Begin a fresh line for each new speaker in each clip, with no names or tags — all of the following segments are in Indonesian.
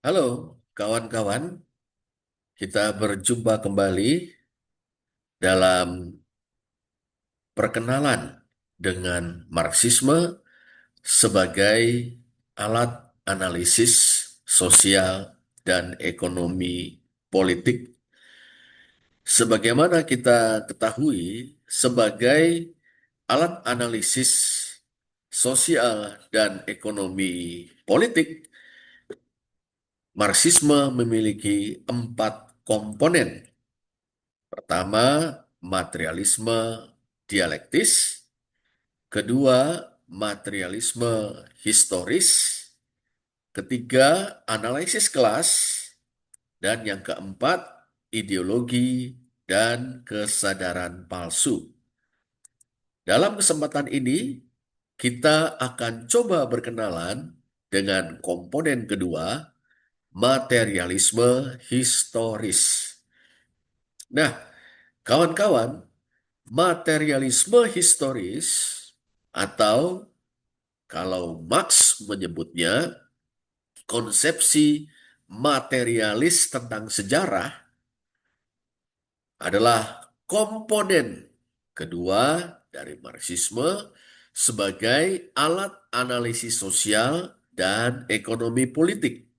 Halo kawan-kawan, kita berjumpa kembali dalam perkenalan dengan Marxisme sebagai alat analisis sosial dan ekonomi politik. Sebagaimana kita ketahui, sebagai alat analisis sosial dan ekonomi politik, Marxisme memiliki 4 komponen. Pertama, materialisme dialektis. Kedua, materialisme historis. Ketiga, analisis kelas. Dan yang keempat, ideologi dan kesadaran palsu. Dalam kesempatan ini, kita akan coba berkenalan dengan komponen kedua, materialisme historis. Nah, kawan-kawan, materialisme historis atau kalau Marx menyebutnya konsepsi materialis tentang sejarah adalah komponen kedua dari Marxisme sebagai alat analisis sosial dan ekonomi politik.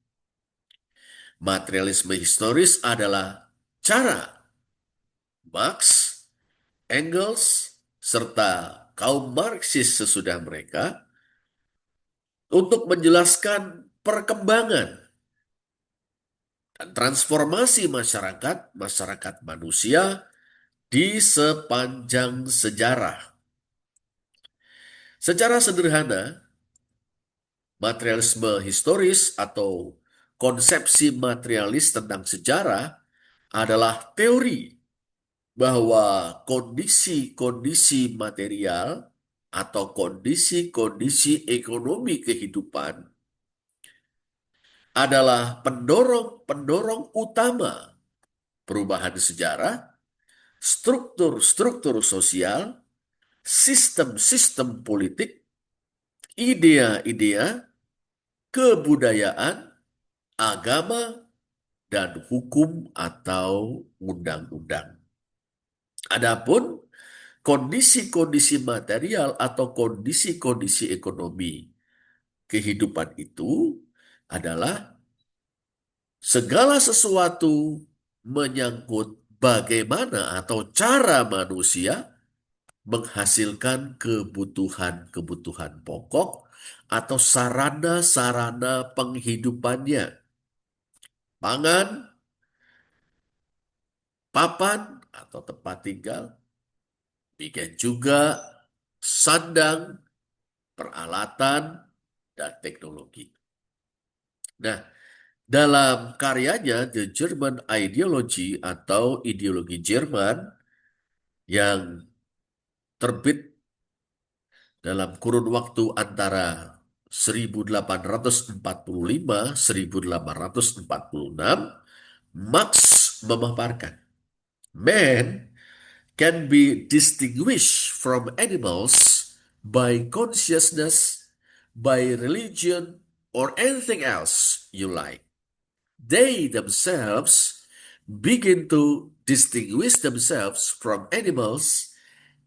Materialisme historis adalah cara Marx, Engels, serta kaum Marxis sesudah mereka untuk menjelaskan perkembangan dan transformasi masyarakat manusia di sepanjang sejarah. Secara sederhana, materialisme historis atau konsepsi materialis tentang sejarah adalah teori bahwa kondisi-kondisi material atau kondisi-kondisi ekonomi kehidupan adalah pendorong-pendorong utama perubahan sejarah, struktur-struktur sosial, sistem-sistem politik, idea-idea, kebudayaan, agama, dan hukum atau undang-undang. Adapun kondisi-kondisi material atau kondisi-kondisi ekonomi kehidupan itu adalah segala sesuatu menyangkut bagaimana atau cara manusia menghasilkan kebutuhan-kebutuhan pokok atau sarana-sarana penghidupannya. Pangan, papan atau tempat tinggal, demikian juga sandang, peralatan, dan teknologi. Nah, dalam karyanya The German Ideology atau ideologi Jerman yang terbit dalam kurun waktu antara 1845-1846, Marx memaparkan, man can be distinguished from animals by consciousness, by religion, or anything else you like. They themselves begin to distinguish themselves from animals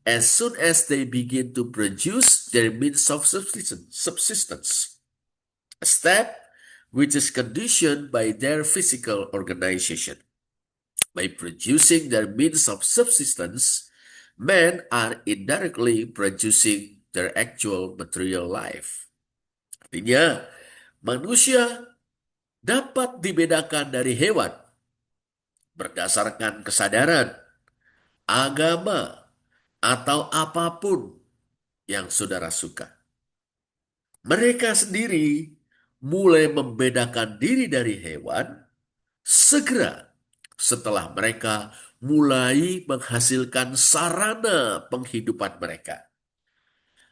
as soon as they begin to produce their means of subsistence, a step which is conditioned by their physical organization. By producing their means of subsistence, men are indirectly producing their actual material life. Artinya, manusia dapat dibedakan dari hewan berdasarkan kesadaran, agama, atau apapun yang saudara suka. Mereka sendiri mulai membedakan diri dari hewan segera setelah mereka mulai menghasilkan sarana penghidupan mereka.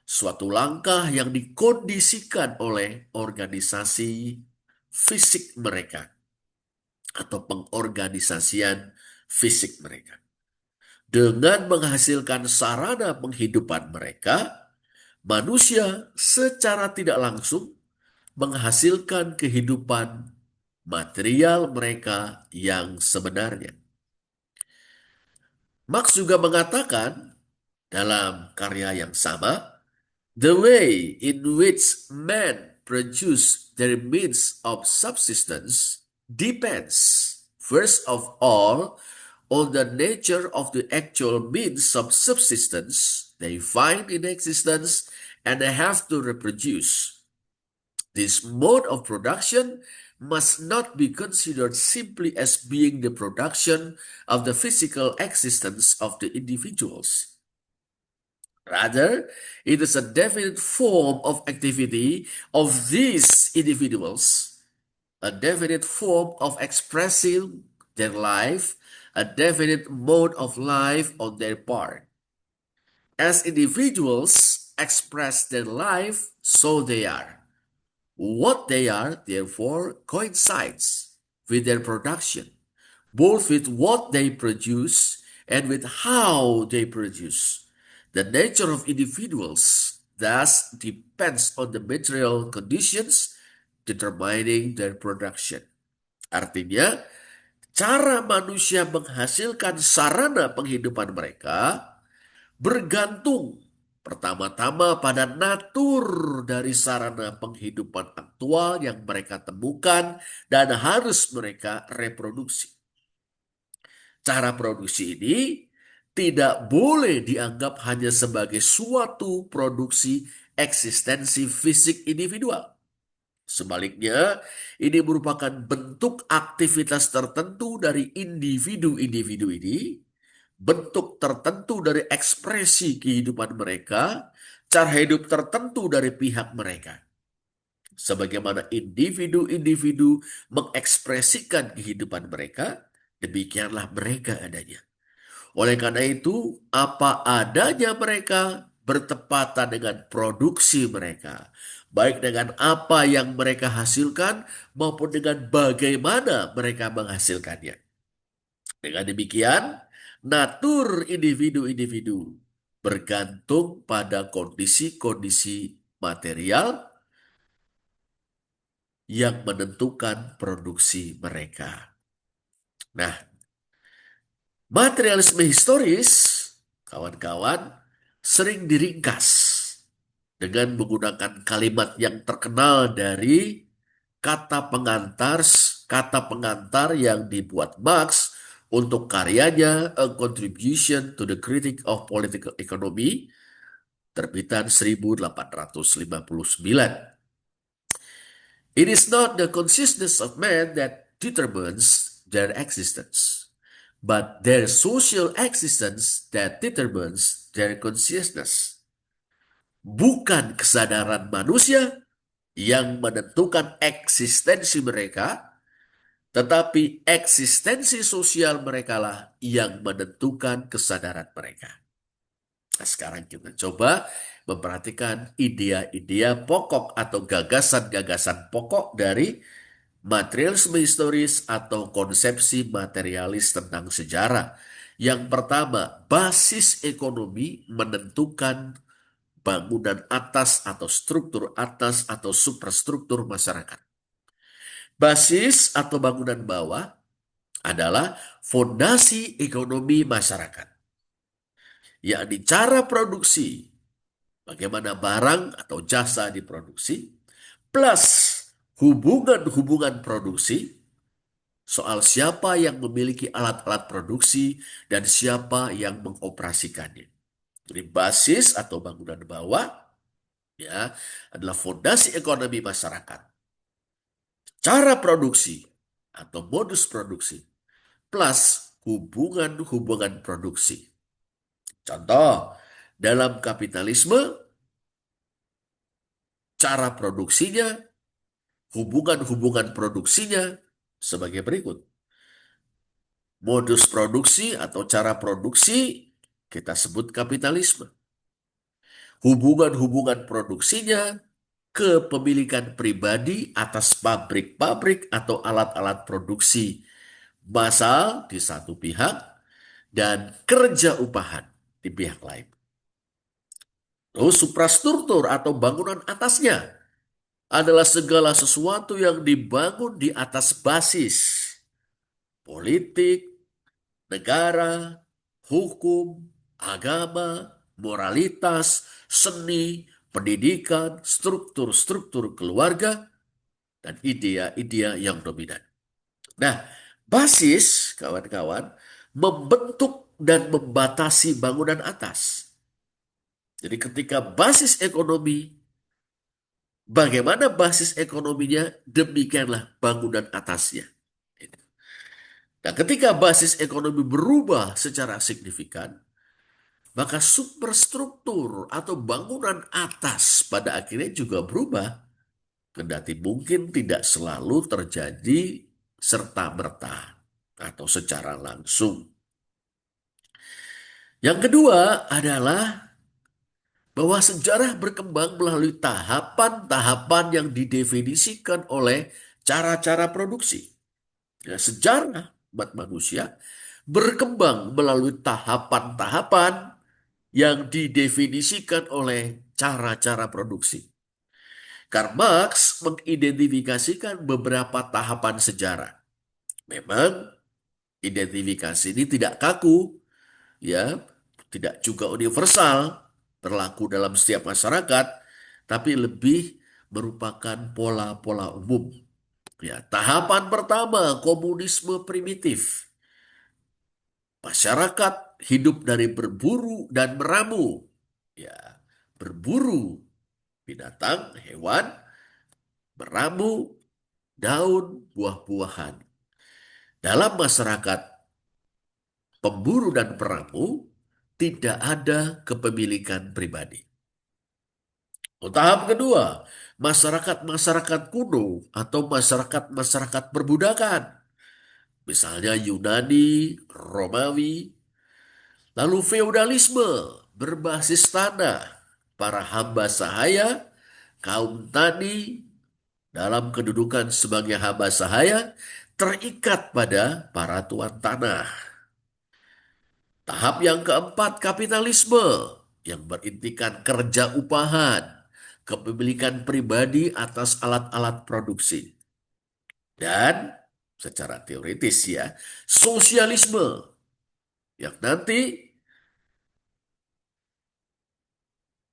Suatu langkah yang dikondisikan oleh organisasi fisik mereka atau pengorganisasian fisik mereka. Dengan menghasilkan sarana penghidupan mereka, manusia secara tidak langsung menghasilkan kehidupan material mereka yang sebenarnya. Marx juga mengatakan dalam karya yang sama, the way in which men produce their means of subsistence depends, first of all, on the nature of the actual means of subsistence they find in existence and they have to reproduce. This mode of production must not be considered simply as being the production of the physical existence of the individuals. Rather, it is a definite form of activity of these individuals, a definite form of expressing their life, a definite mode of life on their part. As individuals express their life, so they are. What they are, therefore, coincides with their production, both with what they produce and with how they produce. The nature of individuals thus depends on the material conditions determining their production. Artinya, cara manusia menghasilkan sarana penghidupan mereka bergantung pertama-tama pada natur dari sarana penghidupan aktual yang mereka temukan dan harus mereka reproduksi. Cara produksi ini tidak boleh dianggap hanya sebagai suatu produksi eksistensi fisik individual. Sebaliknya, ini merupakan bentuk aktivitas tertentu dari individu-individu ini, bentuk tertentu dari ekspresi kehidupan mereka, cara hidup tertentu dari pihak mereka. Sebagaimana individu-individu mengekspresikan kehidupan mereka, demikianlah mereka adanya. Oleh karena itu, apa adanya mereka bertepatan dengan produksi mereka, baik dengan apa yang mereka hasilkan maupun dengan bagaimana mereka menghasilkannya. Dengan demikian, natur individu-individu bergantung pada kondisi-kondisi material yang menentukan produksi mereka. Nah, materialisme historis, kawan-kawan, sering diringkas dengan menggunakan kalimat yang terkenal dari kata pengantar yang dibuat Marx untuk karyanya A Contribution to the Critique of Political Economy, terbitan 1859. It is not the consciousness of man that determines their existence, but their social existence that determines their consciousness. Bukan kesadaran manusia yang menentukan eksistensi mereka, tetapi eksistensi sosial mereka lah yang menentukan kesadaran mereka. Nah, sekarang kita coba memperhatikan idea-idea pokok atau gagasan-gagasan pokok dari materialisme historis atau konsepsi materialis tentang sejarah. Yang pertama, basis ekonomi menentukan bangunan atas atau struktur atas atau superstruktur masyarakat. Basis atau bangunan bawah adalah fondasi ekonomi masyarakat, yakni cara produksi, bagaimana barang atau jasa diproduksi, plus hubungan-hubungan produksi, soal siapa yang memiliki alat-alat produksi dan siapa yang mengoperasikannya. Jadi basis atau bangunan bawah ya adalah fondasi ekonomi masyarakat. Cara produksi atau modus produksi plus hubungan-hubungan produksi. Contoh, dalam kapitalisme, cara produksinya, hubungan-hubungan produksinya sebagai berikut. Modus produksi atau cara produksi kita sebut kapitalisme. Hubungan-hubungan produksinya, kepemilikan pribadi atas pabrik-pabrik atau alat-alat produksi massal di satu pihak dan kerja upahan di pihak lain. Lalu suprastruktur atau bangunan atasnya adalah segala sesuatu yang dibangun di atas basis politik, negara, hukum, agama, moralitas, seni, pendidikan, struktur-struktur keluarga, dan idea-idea yang dominan. Nah, basis, kawan-kawan, membentuk dan membatasi bangunan atas. Jadi ketika basis ekonomi, bagaimana basis ekonominya, demikianlah bangunan atasnya. Nah, ketika basis ekonomi berubah secara signifikan, maka superstruktur atau bangunan atas pada akhirnya juga berubah. Kendati mungkin tidak selalu terjadi serta-merta atau secara langsung. Yang kedua adalah bahwa sejarah berkembang melalui tahapan-tahapan yang didefinisikan oleh cara-cara produksi. Ya, sejarah umat manusia berkembang melalui tahapan-tahapan yang didefinisikan oleh cara-cara produksi. Karl Marx mengidentifikasikan beberapa tahapan sejarah. Memang identifikasi ini tidak kaku, ya, tidak juga universal, berlaku dalam setiap masyarakat, tapi lebih merupakan pola-pola umum. Ya, tahapan pertama, komunisme primitif. Masyarakat hidup dari berburu dan meramu. Ya, berburu binatang, hewan, meramu daun, buah-buahan. Dalam masyarakat pemburu dan peramu, tidak ada kepemilikan pribadi. Tahap kedua, masyarakat-masyarakat kuno atau masyarakat-masyarakat perbudakan. Misalnya Yunani, Romawi, lalu feodalisme berbasis tanah, para hamba sahaya, kaum tani dalam kedudukan sebagai hamba sahaya terikat pada para tuan tanah. Tahap yang keempat, kapitalisme yang berintikan kerja upahan, kepemilikan pribadi atas alat-alat produksi. Dan secara teoritis ya, sosialisme yang nanti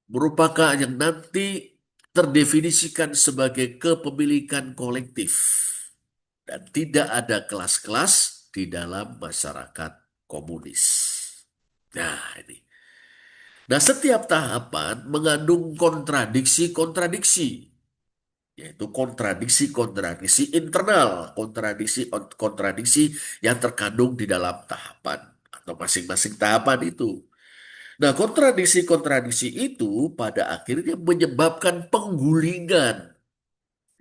merupakan yang nanti terdefinisikan sebagai kepemilikan kolektif. Dan tidak ada kelas-kelas di dalam masyarakat komunis. Nah, ini. Nah, setiap tahapan mengandung kontradiksi-kontradiksi, yaitu kontradiksi-kontradiksi internal, kontradiksi-kontradiksi yang terkandung di dalam tahapan atau masing-masing tahapan itu. Nah, kontradiksi-kontradiksi itu pada akhirnya menyebabkan penggulingan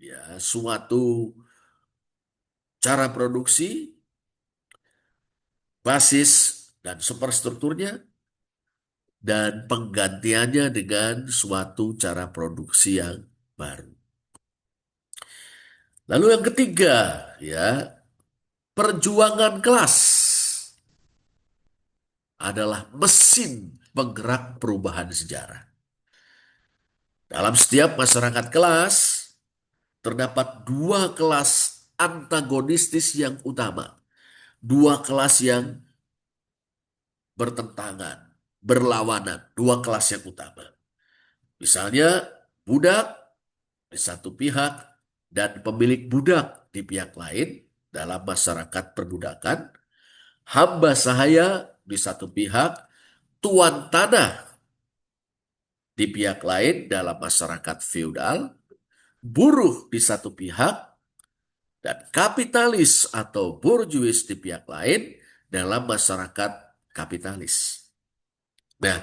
ya suatu cara produksi, basis dan superstrukturnya, dan penggantiannya dengan suatu cara produksi yang baru. Lalu yang ketiga, ya, perjuangan kelas adalah mesin penggerak perubahan sejarah. Dalam setiap masyarakat kelas, terdapat dua kelas antagonistis yang utama. Dua kelas yang bertentangan, berlawanan, dua kelas yang utama. Misalnya, budak di satu pihak dan pemilik budak di pihak lain dalam masyarakat perbudakan, hamba sahaya di satu pihak, tuan tanah di pihak lain dalam masyarakat feudal, buruh di satu pihak, dan kapitalis atau borjuis di pihak lain dalam masyarakat kapitalis. Nah,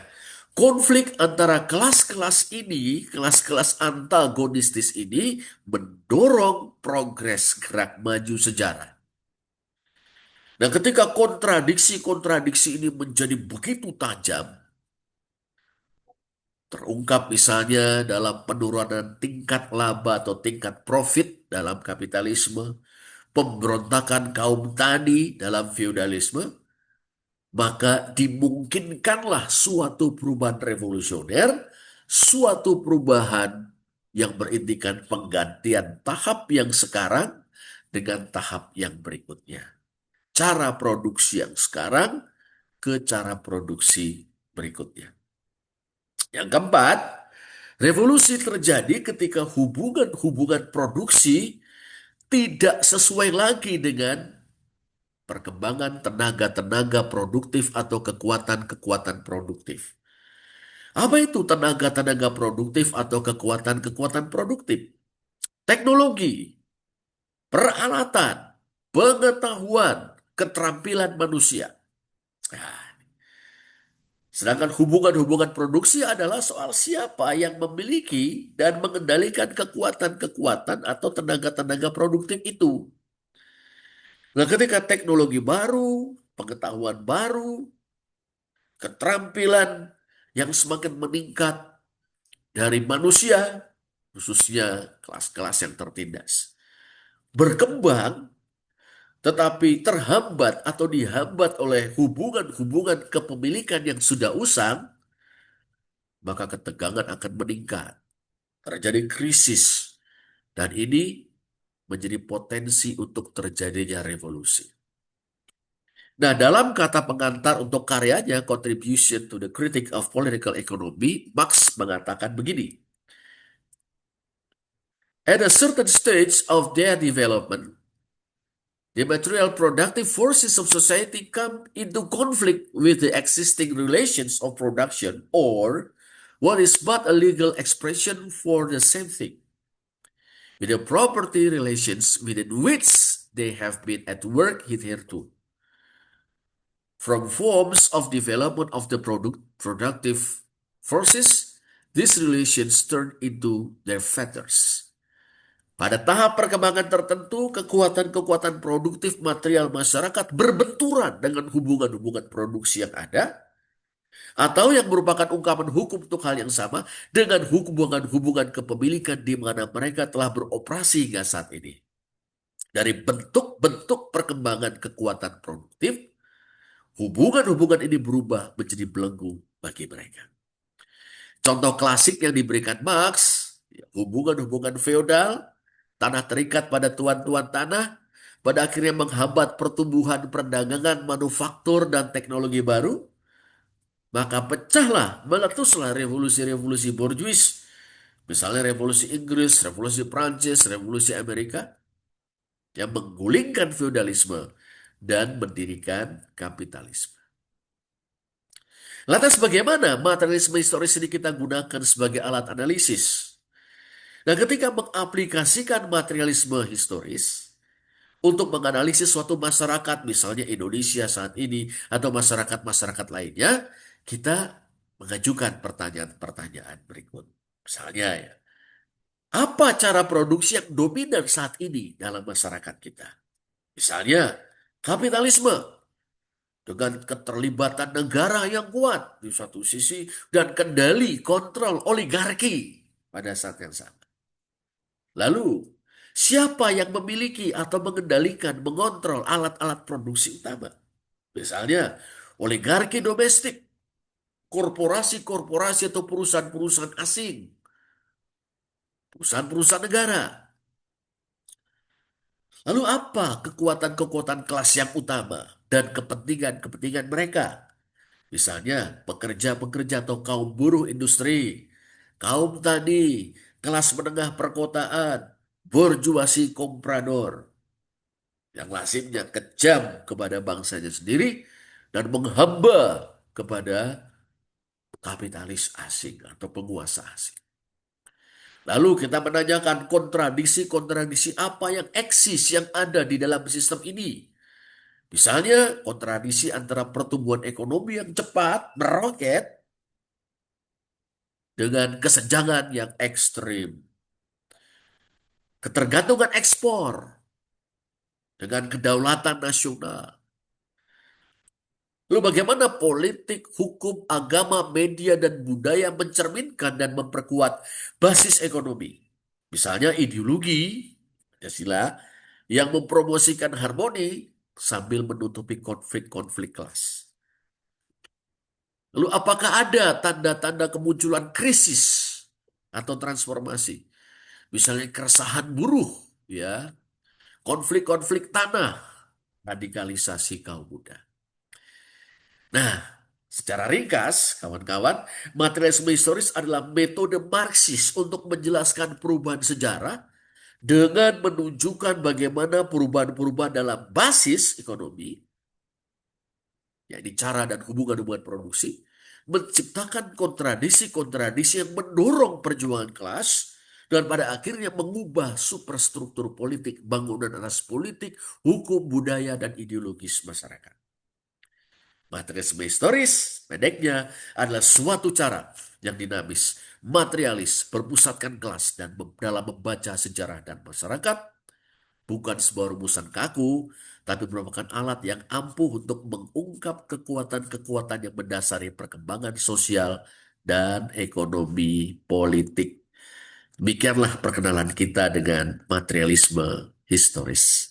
konflik antara kelas-kelas ini, kelas-kelas antagonistis ini mendorong progres gerak maju sejarah. Nah, ketika kontradiksi-kontradiksi ini menjadi begitu tajam, terungkap misalnya dalam penurunan tingkat laba atau tingkat profit dalam kapitalisme, pemberontakan kaum tani dalam feudalisme, maka dimungkinkanlah suatu perubahan revolusioner, suatu perubahan yang berintikan penggantian tahap yang sekarang dengan tahap yang berikutnya. Cara produksi yang sekarang ke cara produksi berikutnya. Yang keempat, revolusi terjadi ketika hubungan-hubungan produksi tidak sesuai lagi dengan perkembangan tenaga-tenaga produktif atau kekuatan-kekuatan produktif. Apa itu tenaga-tenaga produktif atau kekuatan-kekuatan produktif? Teknologi, peralatan, pengetahuan, keterampilan manusia. Nah, sedangkan hubungan-hubungan produksi adalah soal siapa yang memiliki dan mengendalikan kekuatan-kekuatan atau tenaga-tenaga produktif itu. Nah, ketika teknologi baru, pengetahuan baru, keterampilan yang semakin meningkat dari manusia, khususnya kelas-kelas yang tertindas, berkembang tetapi terhambat atau dihambat oleh hubungan-hubungan kepemilikan yang sudah usang, maka ketegangan akan meningkat. Terjadi krisis, dan ini menjadi potensi untuk terjadinya revolusi. Nah, dalam kata pengantar untuk karyanya Contribution to the Critique of Political Economy, Marx mengatakan begini. At a certain stage of their development, the material productive forces of society come into conflict with the existing relations of production, or what is but a legal expression for the same thing, with the property relations within which they have been at work hitherto. From forms of development of the productive forces, these relations turn into their fetters. Pada tahap perkembangan tertentu, kekuatan-kekuatan produktif material masyarakat berbenturan dengan hubungan-hubungan produksi yang ada, atau yang merupakan ungkapan hukum untuk hal yang sama dengan hubungan-hubungan kepemilikan di mana mereka telah beroperasi hingga saat ini. Dari bentuk-bentuk perkembangan kekuatan produktif, hubungan-hubungan ini berubah menjadi belenggu bagi mereka. Contoh klasik yang diberikan Marx, hubungan-hubungan feodal, tanah terikat pada tuan-tuan tanah, pada akhirnya menghambat pertumbuhan perdagangan, manufaktur, dan teknologi baru, maka pecahlah, meletuslah revolusi-revolusi borjuis, misalnya revolusi Inggris, revolusi Prancis, revolusi Amerika, yang menggulingkan feodalisme dan mendirikan kapitalisme. Lantas bagaimana materialisme historis ini kita gunakan sebagai alat analisis? Nah, ketika mengaplikasikan materialisme historis untuk menganalisis suatu masyarakat, misalnya Indonesia saat ini atau masyarakat-masyarakat lainnya, kita mengajukan pertanyaan-pertanyaan berikut. Misalnya ya, apa cara produksi yang dominan saat ini dalam masyarakat kita? Misalnya, kapitalisme dengan keterlibatan negara yang kuat di satu sisi dan kendali kontrol oligarki pada saat yang sama. Lalu, siapa yang memiliki atau mengendalikan, mengontrol alat-alat produksi utama? Misalnya, oligarki domestik, korporasi-korporasi atau perusahaan-perusahaan asing, perusahaan-perusahaan negara. Lalu apa kekuatan-kekuatan kelas yang utama dan kepentingan-kepentingan mereka? Misalnya pekerja-pekerja atau kaum buruh industri, kaum tani, kelas menengah perkotaan, borjuasi komprador, yang lazimnya kejam kepada bangsanya sendiri dan menghamba kepada kapitalis asing atau penguasa asing. Lalu kita menanyakan kontradiksi-kontradiksi apa yang eksis yang ada di dalam sistem ini. Misalnya kontradiksi antara pertumbuhan ekonomi yang cepat, meroket, dengan kesenjangan yang ekstrim. Ketergantungan ekspor dengan kedaulatan nasional. Lalu bagaimana politik, hukum, agama, media, dan budaya mencerminkan dan memperkuat basis ekonomi? Misalnya ideologi, Pancasila, yang mempromosikan harmoni sambil menutupi konflik-konflik kelas. Lalu apakah ada tanda-tanda kemunculan krisis atau transformasi? Misalnya keresahan buruh, ya, konflik-konflik tanah, radikalisasi kaum muda. Nah, secara ringkas, kawan-kawan, materialisme historis adalah metode Marxis untuk menjelaskan perubahan sejarah dengan menunjukkan bagaimana perubahan-perubahan dalam basis ekonomi, yakni cara dan hubungan-hubungan produksi, menciptakan kontradisi-kontradisi yang mendorong perjuangan kelas dan pada akhirnya mengubah superstruktur politik, bangunan atas politik, hukum, budaya, dan ideologis masyarakat. Materialisme historis, pendeknya, adalah suatu cara yang dinamis, materialis, berpusatkan kelas dan dalam membaca sejarah dan masyarakat, bukan sebuah rumusan kaku, tapi merupakan alat yang ampuh untuk mengungkap kekuatan-kekuatan yang mendasari perkembangan sosial dan ekonomi politik. Demikianlah perkenalan kita dengan materialisme historis.